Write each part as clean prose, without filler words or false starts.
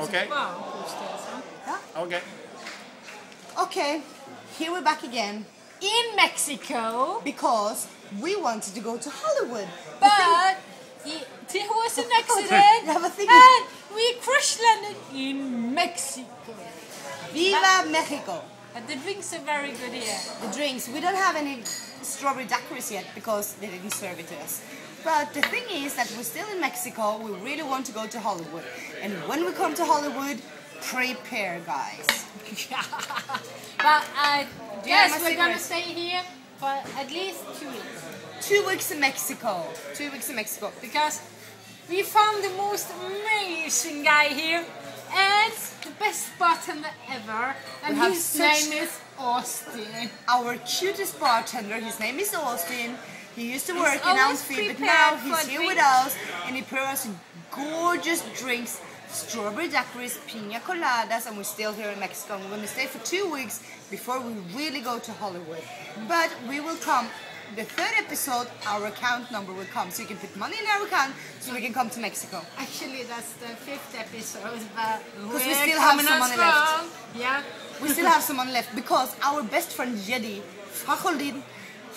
Okay. Yeah. Okay. Okay, here we're back again In Mexico, because we wanted to go to Hollywood. but there was an accident Yeah, but think and we crash landed in Mexico. Viva Mexico! But the drinks are very good here. The drinks, we don't have any strawberry daiquiris yet because they didn't serve it to us. But the thing is that we're still in Mexico, we really want to go to Hollywood. And when we come to Hollywood, prepare, guys. But I guess my we're gonna secret? stay here for at least 2 weeks 2 weeks in Mexico. 2 weeks in Mexico. because we found the most amazing guy here and the best bartender ever, and We have his such- name is Austin. Our cutest bartender, his name is Austin. He used to He's work in always Amfi, but prepared now he's for here with drinks. us and he prepared us gorgeous drinks, strawberry daiquiris, pina coladas, and we're still here in Mexico. And we're going to stay for 2 weeks before we really go to Hollywood. But we will come, the third episode, our account number will come, so you can put money in our account so we can come to Mexico. Actually, that's the 5th episode, but Because we we're still have coming some on money left. strong. Yeah. We still have some money left because our best friend Yedi Facholdin,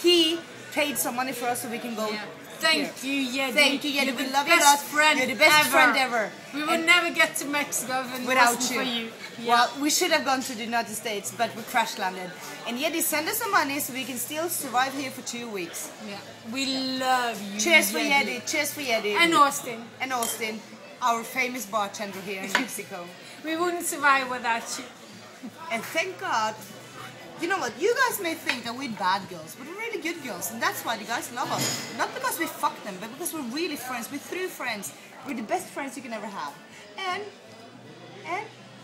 he paid some money for us so we can go. Yeah. Thank here. you, Yedi. Thank you, Yedi. You're We the love you a best lot. friend You're the best friend ever. We would And never get to Mexico if it without wasn't you. for you. Well, we should have gone to the United States, but we crash landed. And Yedi sent us some money so we can still survive here for 2 weeks. Yeah. We love you. Cheers for Yedi. Cheers for Yedi. And Austin. And Austin, our famous bartender here in Mexico. We wouldn't survive without you. And thank God. You know what? You guys may think that we're bad girls, but we're really good girls, and that's why you guys love us. Not because we fuck them, but because we're really friends. We're true friends. We're the best friends you can ever have.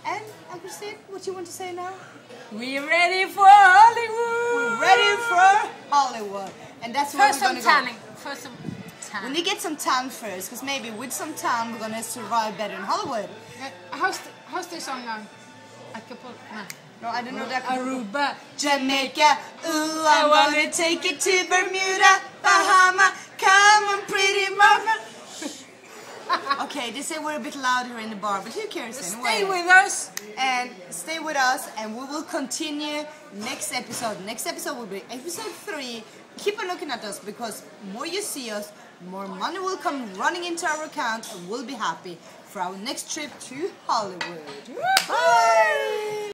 And Christine, what you want to say now? We're ready for Hollywood. We're ready for Hollywood, and that's where First we're some gonna tanning. go. First some We tanning. need to get some tan first, because maybe with some tan we're gonna survive better in Hollywood. How's the song going? Acapulco. No. No, I don't know that. Aruba. Jamaica, ooh, I wanna take it to Bermuda, Bahama, come on, pretty mama. Okay, they say we're a bit louder in the bar, but who cares anyway? Stay with us. And stay with us, and we will continue next episode. Next episode will be episode 3. Keep on looking at us, because more you see us, more money will come running into our account, and we'll be happy for our next trip to Hollywood. Bye!